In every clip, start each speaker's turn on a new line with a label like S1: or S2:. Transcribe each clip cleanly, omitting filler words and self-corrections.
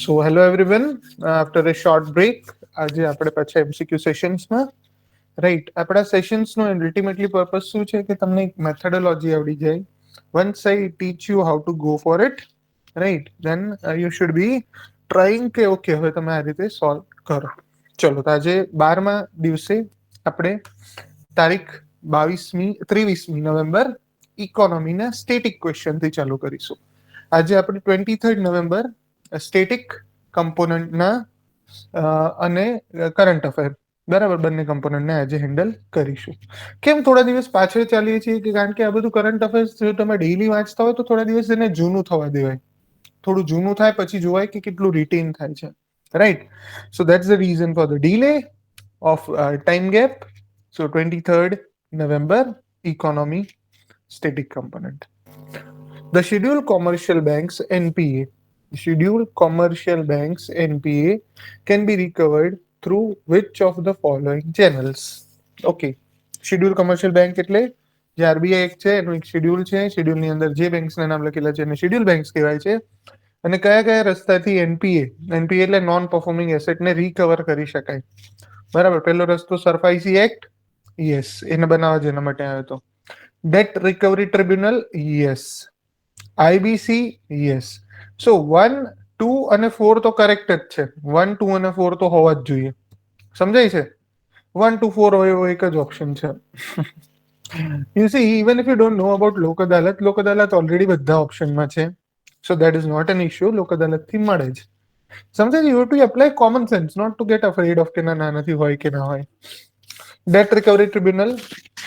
S1: So hello everyone. After a short break, આજે આપણે પાછા MCQ સેશન્સમાં રાઈટ. આપણા સેશન્સનો અલ્ટિમેટલી પર્પસ શું છે કે તમને એક મેથોડોલોજી આવડી જાય. Once I teach you how to go for it, right, then you should be trying કે ઓકે હવે તમે આ રીતે સોલ્વ કરો. ચલો, તો આજે 12મા દિવસે આપણે તારીખ 23મી નવેમ્બર ઇકોનોમીના સ્ટેટિક ક્વેશ્ચનથી ચાલુ કરીશું. આજે આપણે 23 નવેમ્બર સ્ટેટિક કમ્પોનન્ટના અને કરંટ અફેર બરાબર બંને કમ્પોનન્ટને આજે હેન્ડલ કરીશું. કેમ થોડા દિવસ પાછળ ચાલીએ છીએ કે કારણ કે આ બધું કરંટ અફેર્સ જો તમે ડેઈલી વાંચતા હોય તો થોડા દિવસ એને જૂનું થવા દેવાય. થોડું જૂનું થાય પછી જોવાય કે કેટલું રિટેન થાય છે, right. So that's the reason for the delay of time gap. So 23rd November economy static component. The scheduled commercial banks NPA scheduled commercial banks NPA can be recovered through which of the following channels? Okay, scheduled commercial bank એટલે જે RBI એક છે એનું એક schedule છે. શેડ્યુલની અંદર જે બેંક્સના નામ લખેલા છે એને શેડ્યુલ બેંક્સ કહેવાય છે. અને કયા કયા રસ્તાથી એનપીએ એટલે નોન પરફોર્મિંગ એસેટને રિકવર કરી શકાય. બરાબર. પહેલો રસ્તો સરફાઈસી એક્ટ, યસ, એને બનાવવા જેના માટે આવ્યો હતો. Debt recovery tribunal, yes. IBC, yes. So 1, 2 અને 4 તો કરેક્ટ જ છે. 1, 2 અને 4 તો હોવા જ જોઈએ. સમજાય છે? 1, 2, 4 હોય એવો એક જ ઓપ્શન છે. You see, even if you don't know about Lok Adalat already બધા ઓપ્શનમાં છે. So that is not an issue. Lok અદાલતથી મળે જ. સમજાય? You to apply common sense, not to get afraid of કે ના નથી હોય કે ના હોય. ડેટ રિકવરી ટ્રિબ્યુનલ,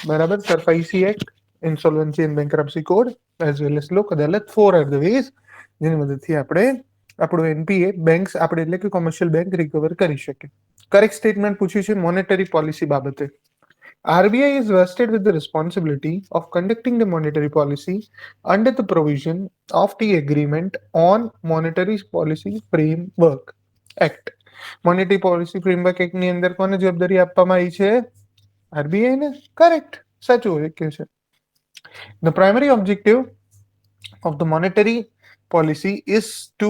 S1: બરાબર. SARFAESI act, insolvency and bankruptcy code, as well as Lok Adalat. 4 are the ways જેની મદદથી આપણે આપણું એનપીએ બેંક્સ આપણે એટલે કે કોમર્શિયલ બેંક રિકવર કરી શકે. કરેક્ટ સ્ટેટમેન્ટ પૂછ્યું છે મોનેટરી પોલિસી બાબતે. RBI is vested with the responsibility of conducting the monetary policy under the provision of the Agreement on Monetary Policy Framework Act. Monetary policy framework એક્ટની અંદર કોને જવાબદારી આપવામાં આવી છે? આરબીઆઈ ને. કરેક્ટ, સાચું હોય કે છે. The primary objective of the monetary policy is to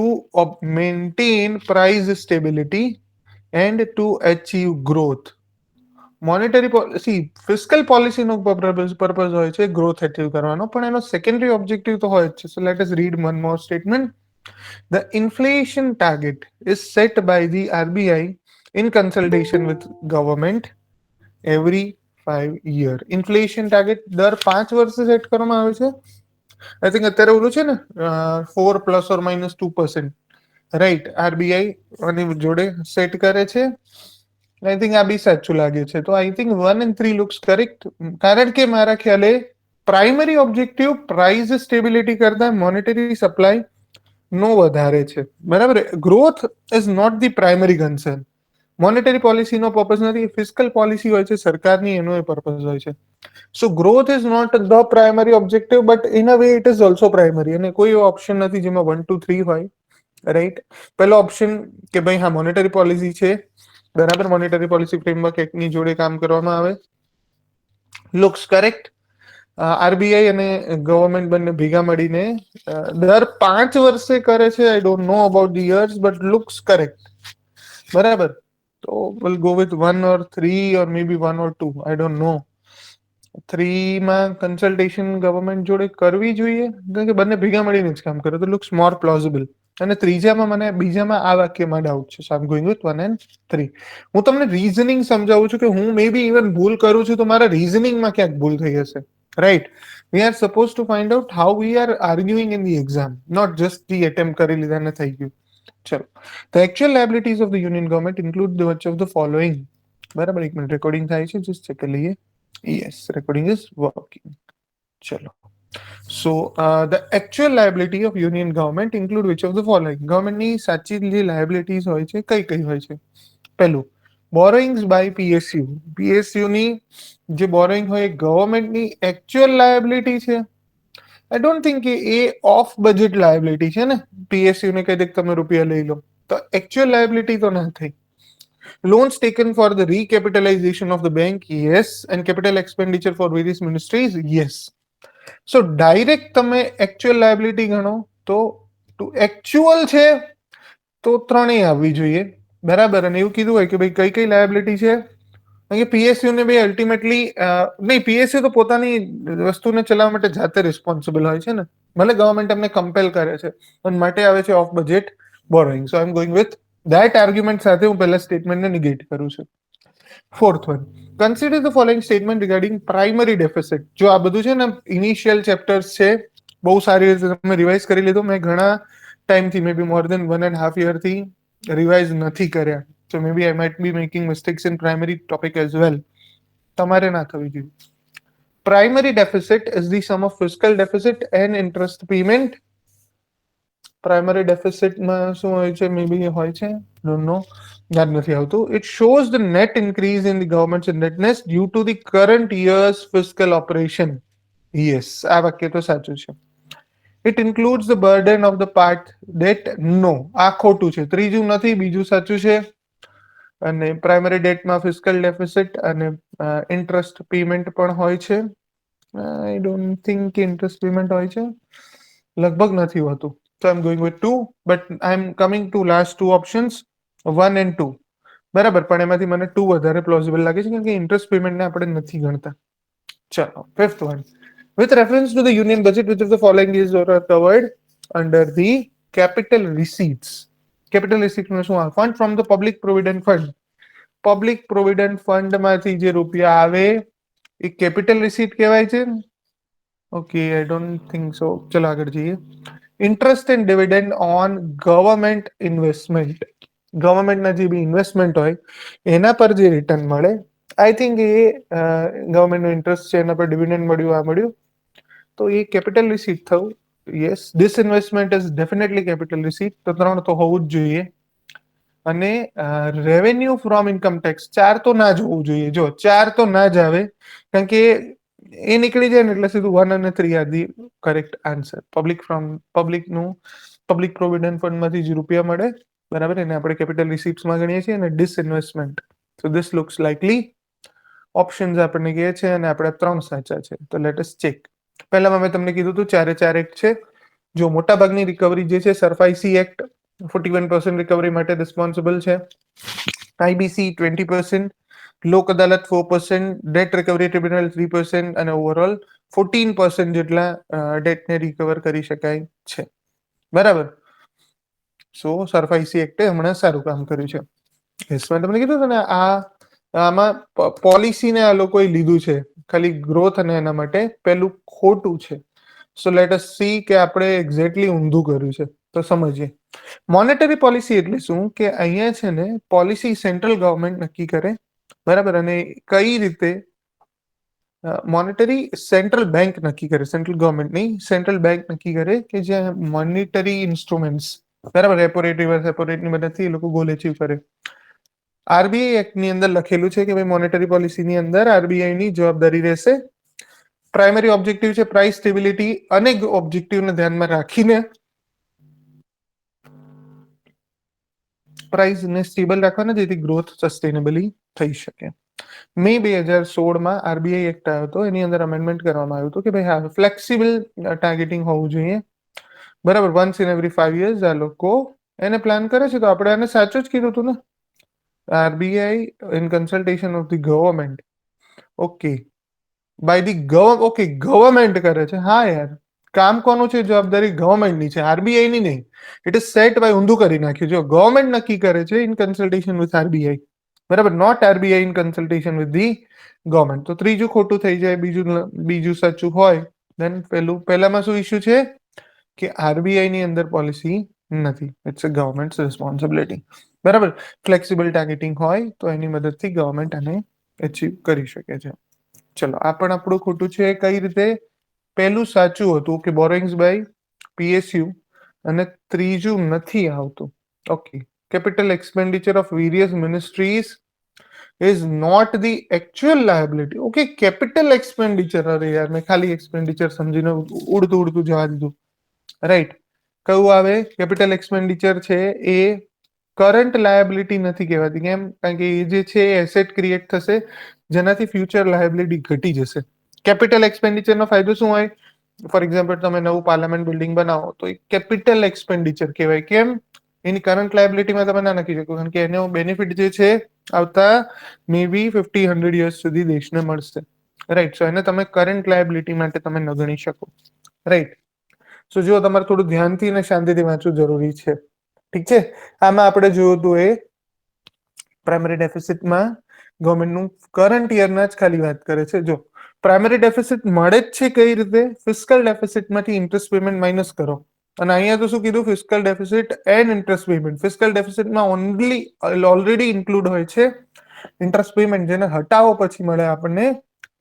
S1: maintain price stability and to achieve growth. Monetary policy fiscal પોલિસીનો પર્પઝ હોય છે ગ્રોથ અચીવ કરવાનો, પણ એનો સેકન્ડરી ઓબ્જેક્ટિવ તો હોય જ છે. So let us read one more statement. The inflation target is set by the RBI in consultation with government every 5 year. Inflation target દર 5 વર્ષે સેટ કરવામાં આવે છે. આઈ થિંક અત્યારે ઓલું છે ને 4 ± 2%, રાઈટ, આરબીઆઈ આની જોડે સેટ કરે છે. આઈ થિંક આ બી સાચું લાગે છે. તો I think 1 and 3 looks correct. કારણ કે મારા ખ્યાલે પ્રાઇમરી ઓબ્જેક્ટિવ પ્રાઇસ સ્ટેબિલિટી કરતા મોનેટરી સપ્લાય નો વધારે છે. બરાબર. Growth is not the primary concern. Monetary પોલિસીનો પર્પઝ નથી. ફિસ્કલ પોલિસી હોય છે સરકારની, એનો એ પર્પઝ હોય છે. So growth is not the primary objective, but in a way it is also primary. અને કોઈ એવો ઓપ્શન નથી જેમાં 1, 2, 3 હોય, રાઈટ. પહેલો ઓપ્શન કે ભાઈ હા મોનેટરી પોલિસી છે, બરાબર, મોનેટરી પોલિસી ફ્રેમવર્ક એક્ટની જોડે કામ કરવામાં આવે, લુક્સ કરેક્ટ. આરબીઆઈ અને ગવર્મેન્ટ બંને ભેગા મળીને દર 5 વર્ષે કરે છે. I don't know about the years, but looks correct. બરાબર. તો will go with 1 or 3 or maybe 1 or 2. I don't know. 3માં કન્સલ્ટેશન ગવર્મેન્ટ જોડે કરવી જોઈએ કારણ કે બંને ભેગા મળીને જ કામ કરે, તો લુક્સ મોર પ્લોઝિબલ. અને બીજામાં આ વાક્યમાં ડાઉટ છે. સો આઈ એમ ગોઈંગ વિથ 1 and 3. હું તમને રીઝનિંગ સમજાવું છું કે હું મે બી ઇવન ભૂલ કરું છું તો મારા રીઝનિંગમાં ક્યાંક ભૂલ થઈ હશે, right. We are suppose to find out how we are arguing in the exam, not just the attempt કરી લીધા ને થઈ ગયું. ચલો. The actual liabilities of the union government include the which of the following. બરાબર. એક minute recording થાય છે, જસ્ટ ચેક કરી લઈએ. Yes, recording is working. Chalo. So the actual liability of union government include which of the following? Government ની સાચી જે liabilities હોય છે કઈ હોય છે? પહેલું, borrowings by PSU. PSU ની જે borrowing હોય ગવર્મેન્ટ ની actual liability છે. I don't think કે એ ઓફ બજેટ લાયબિલિટી છે ને. PSU ને કહી દે કે તમે રૂપિયા લઈ લો તો actual liability તો ના થઈ. Loans taken for the recapitalization of the bank, yes. And capital expenditure for various ministries, yes. So direct તમે actual liability ગણો તો to actual છે તો ત્રણેય આવવી જોઈએ, બરાબર. અને એવું કીધું હોય કે ભાઈ કઈ કઈ લાયબિલિટી છે, કારણ કે પીએસયુ ને ભાઈ અલ્ટિમેટલી નહીં, પીએસયુ તો પોતાની વસ્તુને ચલાવવા માટે જાતે રિસ્પોન્સિબલ હોય છે ને, ભલે ગવર્મેન્ટ એમને કમ્પેલ કરે છે પણ માટે આવે છે of budget borrowing. So I am going with that argument સાથે હું પહેલા સ્ટેટમેન્ટને નિગેટ કરું છું. Fourth one, consider the following statement regarding primary deficit. જો આ બધું છે ને ઇનિશિયલ ચેપ્ટર્સ છે, બહુ સારી રીતે તમે રિવાઇઝ કરી લીધું. મેં ઘણા ટાઈમથી, મે બી મોર દેન 1.5 year રિવાઇઝ નથી કર્યા. So maybe I might be making mistakes in primary topic as well. તમારે ના થવી જોઈએ. Primary deficit is the sum of fiscal deficit and interest payment. Primary deficit માં શું હોય છે, મે બી હોય છે, don't know, યાદ નથી આવતું. It shows the net increase in the government's indebtedness due to the current year's fiscal operation. Yes, આ વાક્ય તો સાચું છે. It includes the burden of the part debt. No, આ ખોટું છે. ત્રીજું નથી, બીજું સાચું છે. અને પ્રાઇમરી ડેટમાં ફિસ્કલ ડેફિસિટ અને ઇન્ટરેસ્ટ પેમેન્ટ પણ હોય છે. આઈ ડોન્ટ થિંક કે ઇન્ટરેસ્ટ પેમેન્ટ હોય છે, લગભગ નથી હોતું. So I'm going with 2, but I'm coming to last two options, 1 and 2. બરાબર, પણ એમાંથી મને 2 વધારે પ્લોઝિબલ લાગે છે, કારણ કે ઇન્ટરેસ્ટ પેમેન્ટને આપણે નથી ગણતા. ચલો, fifth one, with reference to the union budget, which of the following is covered under the capital receipts? Capital receipt માં શું આવે? Fund from the public provident fund. Public provident fund માંથી જે રૂપિયા આવે એ કેપિટલ રિસીટ કહેવાય છે. Okay, I don't think so. ચલો આગળ જઈએ. Interest and dividend on government investment. ગવર્મેન્ટના જે બી ઇન્વેસ્ટમેન્ટ હોય એના પર જે રિટર્ન મળે, આઈ થિંક એ ગવર્મેન્ટનો ઇન્ટરેસ્ટ છે, એના પર ડિવિડન્ડ મળ્યું, આ મળ્યું, તો એ કેપિટલ રિસીટ થયું. Yes, disinvestment is definitely capital receipt, તો 3 તો હોવું જ જોઈએ. અને રેવન્યુ ફ્રોમ ઇન્કમ ટેક્સ 4 તો ના જ હોવું જોઈએ. જો 4 તો ના જ આવે, કારણ કે એ નીકળી જાય ને એટલે સીધું 1 અને 3 આર ધી કરેક્ટ આન્સર. પબ્લિકનું પબ્લિક પ્રોવિડન્ટ ફંડમાંથી જે રૂપિયા મળે, બરાબર, એને આપણે કેપિટલ રિસીપ્ટ્સમાં ગણીએ છીએ. અને disinvestment, so this looks likely. Options આપણને કહે છે અને આપણે 3 સાચા છે. તો લેટ અસ ચેક. પહેલામાં મેં તમને કીધું હતું 4 4 એક્ટ છે. જો મોટાભાગની રિકવરી જે છે, સરફાઈસી એક્ટ 41% રિકવરી માટે રિસ્પોન્સિબલ છે. આઈબીસી 20%, લોક અદાલત 4%, ડેટ રિકવરી ટ્રિબ્યુનલ 3%, અને ઓવરઓલ 14% જેટલા ડેટને રિકવર કરી શકાય છે. બરાબર. સો સરફાઈસી એક્ટે હમણાં સારું કામ કર્યું છે. મેં તમને કીધું ને, આમાં પોલિસીને આ લોકોએ લીધું છે ખાલી ગ્રોથ અને એના માટે. પેલું ખોટું છે. સો લેટ અસ સી કે આપણે એક્ઝેક્ટલી ઊંધું કર્યું છે, તો સમજીએ. મોનેટરી પોલિસી એટલે શું, કે અહીંયા છે ને પોલિસી સેન્ટ્રલ ગવર્મેન્ટ નક્કી કરે, બરાબર. અને કઈ રીતે મોનેટરી સેન્ટ્રલ બેંક નક્કી કરે, સેન્ટ્રલ ગવર્મેન્ટ નહીં, સેન્ટ્રલ બેંક નક્કી કરે કે જે મોનેટરી ઇન્સ્ટ્રુમેન્ટ્સ, બરાબર, રેપો રેટ, રિવર્સ રેપો રેટની મદદથી એ લોકો ગોલ અચીવ કરે. આરબીઆઈ એક્ટની અંદર લખેલું છે કે ભાઈ મોનેટરી પોલિસીની અંદર આરબીઆઈની જવાબદારી રહેશે. પ્રાઇમરી ઓબ્જેક્ટિવ છે પ્રાઇસ સ્ટેબિલિટી, અને ઓબ્જેક્ટિવને ધ્યાનમાં રાખીને પ્રાઇસને સ્ટેબલ રાખવાના, જેથી ગ્રોથ સસ્ટેનેબલી થઈ શકે. મે 2016માં આરબીઆઈ એક્ટ આવ્યો હતો, એની અંદર અમેન્ડમેન્ટ કરવામાં આવ્યું હતું કે ભાઈ હા, ફ્લેક્સિબલ ટાર્ગેટિંગ હોવું જોઈએ, બરાબર. વન્સ ઇન એવરી 5 years આ લોકો એને પ્લાન કરે છે, તો આપણે આને સાચું જ કીધું હતું ને. RBI in consultation of the government, okay, by the okay, government કરે છે. હા યાર, કામ કોનું છે? જવાબદારી ગવર્મેન્ટની છે, આરબીઆઈની નહીં. ઇટ ઇઝ સેટ બાય, ઊંધું કરી નાખ્યું. જો ગવર્મેન્ટ નક્કી કરે છે ઇન કન્સલ્ટેશન વિથ આરબીઆઈ, બરાબર, not RBI in consultation with the government. તો ત્રીજું ખોટું થઈ જાય, બીજું સાચું હોય. દેન પહેલામાં શું ઇસ્યુ છે કે આરબીઆઈ ની અંદર પોલિસી નથી, ઇટ્સ અ ગવર્મેન્ટ રિસ્પોન્સિબિલિટી, બરાબર. ફ્લેક્સિબલ ટાર્ગેટિંગ હોય તો એની મદદથી ગવર્મેન્ટ આને અચીવ કરી શકે છે. ચલો, આ પણ આપણું ખોટું છે. કઈ રીતે? પહેલું સાચું હતું કે બોરોઇંગ્સ બાય પીએસયુ, અને ત્રીજું નથી આવતું. Okay, capital expenditure of various ministries is not the actual liability. Okay, capital expenditure. અરે યાર, મેં ખાલી એક્સપેન્ડિચર સમજીને ઉડતું ઉડતું જવા દીધું. રાઈટ, કયું આવે? કેપિટલ એક્સપેન્ડિચર છે એ કરંટ લાયબિલિટી નથી કહેવાતી. કેમ? કારણ કે એ જે છે એસેટ ક્રિએટ થશે, જેનાથી ફ્યુચર લાયબિલિટી ઘટી જશે. કેપિટલ એક્સપેન્ડિચરનો ફાયદો શું હોય? ફોર એક્ઝામ્પલ, તમે નવું પાર્લામેન્ટ બિલ્ડિંગ બનાવો તો એ કેપિટલ એક્સપેન્ડિચર કહેવાય. કેમ? એની કરંટ લાયબિલિટીમાં તમે ના નાખી શકો, કારણ કે એનો બેનિફિટ જે છે આવતા મે બી 50-100 યર્સ સુધી દેશને મળશે, રાઈટ. સો એને તમે કરંટ લાયબિલિટી માટે તમે ન ગણી શકો, રાઈટ. સો જો તમારે થોડું ધ્યાનથી અને શાંતિથી વાંચવું જરૂરી છે, ઠીક છે. આમાં આપણે જોયું હતું એ પ્રાઇમરી ડેફિસિટમાં ગવર્મેન્ટનું કરંટ યરના જ ખાલી વાત કરે છે. જો પ્રાઇમરી ડેફિસિટ મળે જ છે કઈ રીતે, ફિસ્કલ ડેફિસિટમાંથી ઇન્ટરેસ્ટ પેમેન્ટ માઇનસ કરો, અને અહીંયા તો શું કીધું, fiscal deficit and interest payment. Fiscal ડેફિસિટમાં ઓનલી ઓલરેડી ઇન્ક્લુડ હોય છે ઇન્ટરેસ્ટ પેમેન્ટ, જેને હટાવો પછી મળે આપણને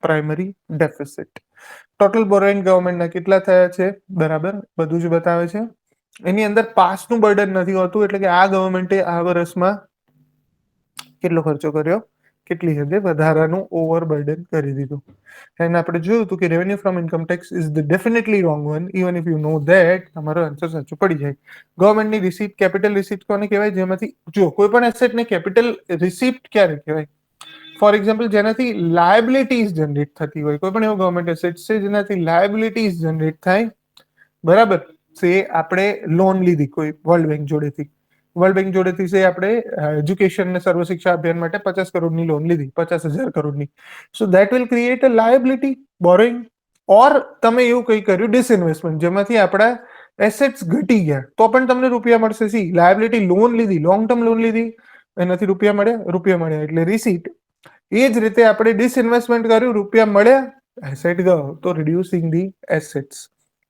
S1: પ્રાઇમરી ડેફિસિટ. ટોટલ બોરોઈંગ ગવર્મેન્ટના કેટલા થયા છે, બરાબર બધું જ બતાવે છે. એની અંદર પાસનું બર્ડન નથી હોતું, એટલે કે આ ગવર્મેન્ટે આ વર્ષમાં કેટલો ખર્ચો કર્યો, કેટલી હદે વધારાનું ઓવર બર્ડન કરી દીધું. એન્ડ આપણે જોયું હતું કે revenue from income tax is the definitely wrong one, even if you know that, તમારો આન્સર સાચું પડી જાય. ગવર્મેન્ટની રિસીપ્ટ, કેપિટલ રિસીપ્ટ કોને કહેવાય, જેમાંથી જો કોઈ પણ એસેટને કેપિટલ રિસીપ્ટ ક્યારે કહેવાય, ફોર એક્ઝામ્પલ જેનાથી લાયબિલિટીઝ જનરેટ થતી હોય, કોઈ પણ એવો ગવર્મેન્ટ એસેટ છે જેનાથી લાયબિલિટીઝ જનરેટ થાય, બરાબર. સે આપણે લોન લીધી કોઈ વર્લ્ડ બેંક જોડેથી, વર્લ્ડ બેંક જોડેથી છે આપણે એજ્યુકેશન ને સર્વ શિક્ષા અભિયાન માટે 50 કરોડની લોન લીધી, 50,000 કરોડની. So that will create a liability borrowing. Or તમે એવું કંઈ કર્યું ડિસઇન્વેસ્ટમેન્ટ, જેમાંથી આપણા એસેટ્સ ઘટી ગયા, તો પણ તમને રૂપિયા મળશે. સી લાયબિલિટી, લોન લીધી, લોંગ ટર્મ લોન લીધી, એનાથી રૂપિયા મળ્યા એટલે રિસીટ. એ જ રીતે આપણે ડિસઇન્વેસ્ટમેન્ટ કર્યું, રૂપિયા મળ્યા, એસેટ ગયો, તો રિડ્યુસિંગ ધી એસેટ્સ,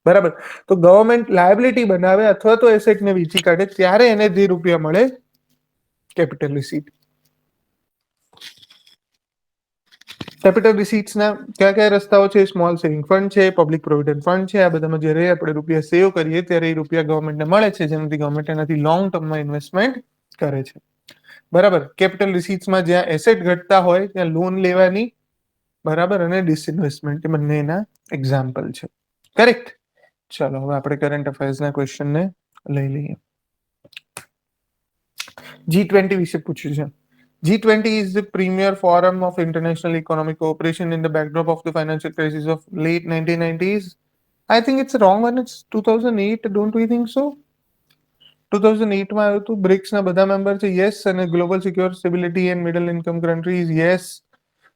S1: બરાબર. તો ગવર્મેન્ટ લાયબિલિટી બનાવે અથવા તો એસેટને વેચી કાઢે ત્યારે એને જે રૂપિયા મળે, કેપિટલ રિસીટ. કેપિટલ રિસીટ્સના કયા કયા રસ્તાઓ છે, સ્મોલ સેવિંગ ફંડ છે, પબ્લિક પ્રોવિડન્ટ ફંડ છે. આ બધામાં જ્યારે આપણે રૂપિયા સેવ કરીએ ત્યારે એ રૂપિયા ગવર્મેન્ટને મળે છે, જેનાથી ગવર્મેન્ટ એનાથી લોંગ ટર્મમાં ઇન્વેસ્ટમેન્ટ કરે છે, બરાબર. કેપિટલ રિસીટ્સમાં જ્યાં એસેટ ઘટતા હોય ત્યાં લોન લેવાની, બરાબર, અને ડિસઇન્વેસ્ટમેન્ટ, એ બંને એના એક્ઝામ્પલ છે, કરેક્ટ. ચાલો હવે આપણે કરંટ અફેર્સના ક્વેશ્ચનને લઈ લઈએ. G20 વિશે પૂછ્યું છે. G20 is the premier forum of international economic cooperation in the backdrop of the financial crisis of late 1990s. I think it's a wrong one. It's 2008. Don't we think so? 2008માં આવ્યું હતું. બ્રિક્સના બધા member છે, yes, અને global secure stability and middle income countries, yes.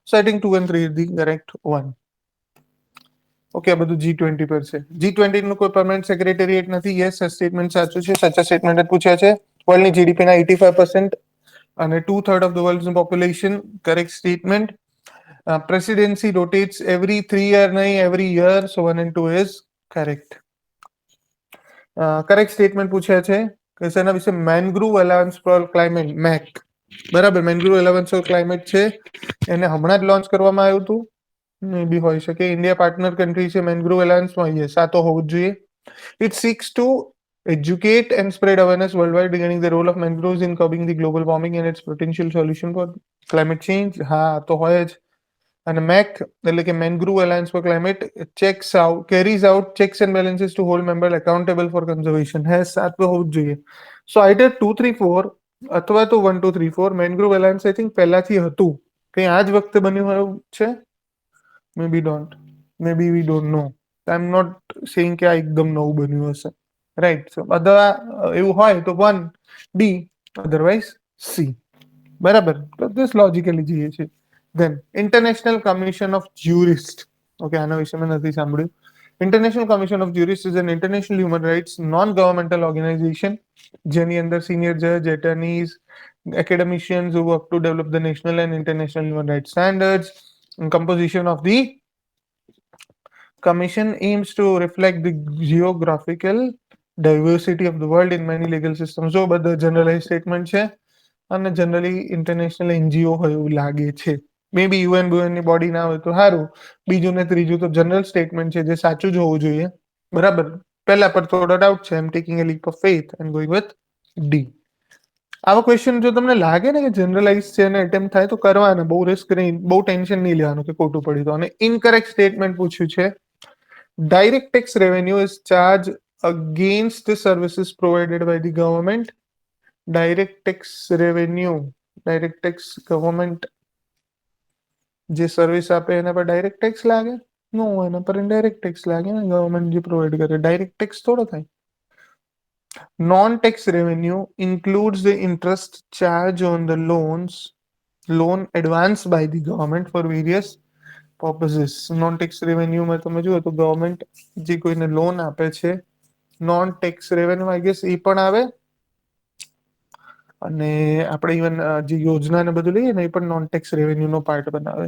S1: So I think 2 and 3 is the correct one. Okay, આ બધું G20 પર છે. G20 નું કોઈ પરમાનન્ટ સેક્રેટેરિએટ નથી, યસ, આ સ્ટેટમેન્ટ સાચું છે, સાચા સ્ટેટમેન્ટ જ પૂછ્યા છે. વર્લ્ડની જીડીપીના 85% અને 2/3 of the world's population, correct statement. Presidency rotates every 3 year, nahi every year, so 1 and 2 is correct. Correct statement પૂછ્યા છે કે શેના વિશે, મેનગ્રુવ અલાવન્સ ફોર ક્લાઇમેટ, મેક, બરાબર. મેનગ્રુવ અલાવન્સ ફોર ક્લાઇમેટ છે, એને હમણાં જ લોન્ચ કરવામાં આવ્યું હતું, મે બી હોઈ શકે. ઇન્ડિયા પાર્ટનર કન્ટ્રી છે મેનગ્રુવ અલાવન્સમાં, યસ, આ તો હોવું જ જોઈએ. It seeks to educate and spread awareness worldwide regarding the role of mangroves in curbing the global warming and its potential solution for climate change. હા તો હોય જ. અને મેક એટલે કે mangrove alliance for climate carries out checks and balances to hold member accountable for conservation. હેસ, આ તો હોવું જ જોઈએ. સો આઈધર 2, 3, 4 અથવા તો 1, 2, 3, 4. મેનગ્રુવ અલાયન્સ આઈ થિંક પહેલાથી હતું, કંઈ આ જ વખતે બન્યું હોય છે, maybe we don't know. I am not saying કે આ એકદમ નવું બન્યું હશે, રાઈટ. સો બધા એવું હોય તો 1 ડી, અધરવાઇઝ સી, બરાબર. તો દિસ લોજિકલી જઈએ છે. Then international commission of jurist, okay, આના વિશે મેં નથી સાંભળ્યું. International commission of jurist is an international human rights non governmental organisation, જેની અંદર સિનિયર જજ, એટર્નીઝ, academicians who work to develop the national and international human rights standards. Composition of the commission aims to reflect the geographical diversity of the world in many legal systems. જો બધા generalise statement છે અને generally international NGO હોય એવું લાગે છે. મે બી UN ની body ના હોય તો સારું. બીજું ને ત્રીજું તો જનરલ સ્ટેટમેન્ટ છે, જે સાચું જ હોવું જોઈએ, બરાબર. પહેલા પર થોડો ડાઉટ છે, am taking a leap of faith and going with D. આવા ક્વેશ્ચન જો તમને લાગે ને કે જનરલાઇઝ છે અને એટેમ્પ થાય તો કરવાના, બહુ રિસ્ક નહીં, બહુ ટેન્શન નહીં લેવાનું કે ખોટું પડ્યું તો. અને ઇનકરેક્ટ સ્ટેટમેન્ટ પૂછ્યું છે. Direct tax revenue is charge against the services provided by the government. Direct tax revenue, direct tax government જે સર્વિસ આપે એના પર ડાયરેક્ટ ટેક્સ લાગે? નો, એના પર ઇનડાયરેક્ટ ટેક્સ લાગે ને, ગવર્મેન્ટ જે પ્રોવાઈડ કરે. ડાયરેક્ટ ટેક્સ થોડો થાય. Non-tax revenue includes the interest charge on the loan advanced by the government for various purposes. Non-tax revenue માં તમે જુઓ તો ગવર્મેન્ટ જે કોઈને લોન આપે છે non tax revenue I guess એ પણ આવે અને આપણે ઇવન જે યોજના ને બધું લઈએ ને એ પણ નોન ટેક્સ રેવન્યુ નો પાર્ટ બનાવે.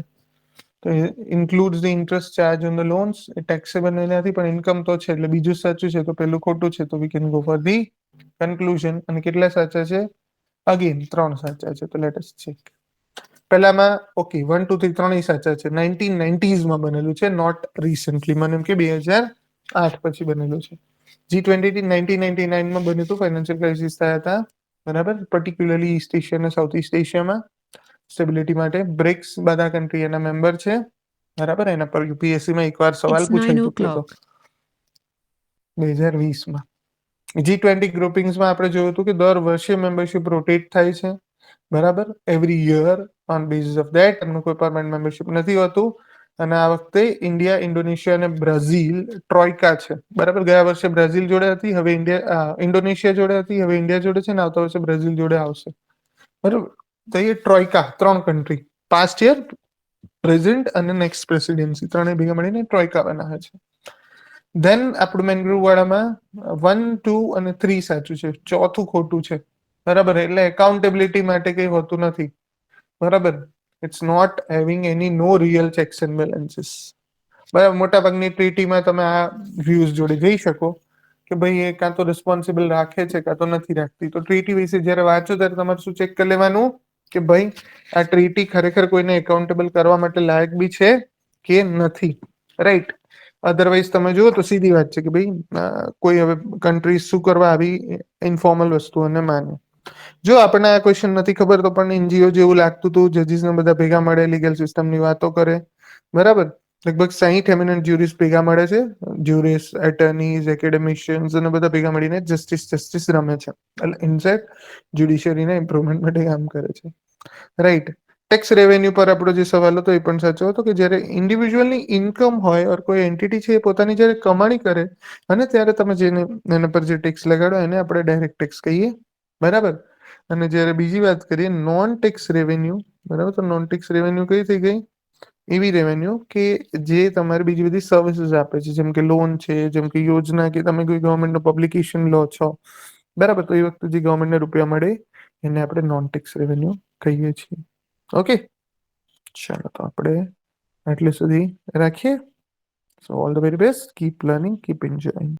S1: તો includes the interest charge on the loans A taxable નથી પણ ઇન્કમ તો છે એટલે બીજું સાચું છે તો પેલું ખોટું છે તો we can go for the conclusion. અને કેટલા સાચા છે? અગેન 3 સાચા છે તો લેટ અસ ચેક. પહેલામાં ઓકે 1 2 3 ત્રણેય સાચા છે. 1990s માં બનેલું છે નોટ રિસન્ટલી. મને એમ કે 2008 પછી બનેલું છે. G20 1999 માં બન્યું હતું. ફાઇનાન્શિયલ ક્રાઇસિસ થયા હતા બરાબર, પર્ટિક્યુલરલી ઈસ્ટ એશિયા અને સાઉથ ઈસ્ટ એશિયામાં સ્ટેબિલિટી માટે. બ્રિક્સ બધા કન્ટ્રી એના મેમ્બર છે બરાબર. એના પર યુપીએસસી માં એકવાર સવાલ
S2: It's
S1: પૂછાઈ
S2: 9
S1: ચૂક્યો હતો
S2: o'clock.
S1: 2020માં. G20 ગ્રુપિંગ્સમાં આપણે જોયું હતું કે દર વર્ષે મેમ્બરશિપ રોટેટ થાય છે બરાબર, every year. On basis of that એમનું કોઈ પરમાનન્ટ મેમ્બરશિપ નથી હોતું. અને આ વખતે ઇન્ડિયા, ઇન્ડોનેશિયા અને બ્રાઝિલ ટ્રોયકા છે બરાબર. ગયા વર્ષે બ્રાઝિલ જોડે હતી, હવે ઇન્ડોનેશિયા જોડે હતી, હવે ઇન્ડિયા જોડે છે ને આવતા વર્ષે બ્રાઝિલ જોડે આવશે બરાબર. તો એ ટ્રોયકા 3 કન્ટ્રી, પાસ્ટ યર, પ્રેઝન્ટ અને નેક્સ્ટ પ્રેસિડેન્સી ત્રણે ભેગા મળીને ટ્રોયકા બનાવે છે. ધેન આપણું મેંગ્રુવ વાળામાં 1 2 અને 3 સાચું છે, ચોથું ખોટું છે બરાબર. એટલે એકાઉન્ટેબિલિટી માટે કઈ હોતું નથી બરાબર. It's not having any no real checks and balances બરાબર. મોટાભાગની ટ્રીટીમાં તમે આ વ્યૂઝ જોડે જઈ શકો કે ભાઈ એ કાં તો રિસ્પોન્સિબલ રાખે છે કાં તો નથી રાખતી. તો ટ્રીટી વિશે જ્યારે વાંચો ત્યારે તમારે શું ચેક કરી લેવાનું કે ભાઈ આ ટ્રીટી ખરેખર કોઈને એકાઉન્ટેબલ કરવા માટે લાયક બી છે કે નથી, રાઈટ. અધરવાઇઝ તમે જુઓ તો સીધી વાત છે કે ભાઈ કોઈ હવે કન્ટ્રી શું કરવા આવી ઇન્ફોર્મલ વસ્તુઓને માને. જો આપણને આ ક્વેશ્ચન નથી ખબર તો પણ એનજીઓ જેવું લાગતું હતું, જજીસ ને બધા ભેગા મળે, લીગલ સિસ્ટમની વાતો કરે બરાબર. લગભગ 60 એમિનન્ટ જ્યુરિસ ભેગા મળે છે, જ્યુરિસ, એટર્નીઝ, એકેડેમિશિયન્સ અને બધા ભેગા મળીને જસ્ટિસ રમે છે. એટલે ઇનફેક્ટ જ્યુડિશિયરીના ઇમ્પ્રુવમેન્ટ માટે કામ કરે છે, રાઈટ. ટેક્સ રેવન્યુ પર આપણો જે સવાલ હતો એ પણ સાચો હતો કે જ્યારે ઇન્ડિવિજ્યુઅલની ઇન્કમ હોય ઓર કોઈ એન્ટિટી છે એ પોતાની જ્યારે કમાણી કરે અને ત્યારે તમે જેને એના પર જે ટેક્સ લગાડો એને આપણે ડાયરેક્ટ ટેક્સ કહીએ બરાબર. અને જ્યારે બીજી વાત કરીએ નોન ટેક્સ રેવન્યુ બરાબર, તો નોન ટેક્સ રેવન્યુ કઈ થઈ ગઈ? એવી રેવન્યુ કે જે તમારે બીજી બધી સર્વિસીસ આપે છે, જેમ કે લોન છે, જેમ કે યોજના, કે તમે કોઈ ગવર્મેન્ટનું પબ્લિકેશન લો છો બરાબર. તો એ વખતે જે ગવર્મેન્ટને રૂપિયા મળે એને આપણે નોન ટેક્સ રેવન્યુ કહીએ છીએ. ઓકે, ચાલો તો આપણે આટલે સુધી રાખીએ. સો all the very best, keep learning, keep enjoying.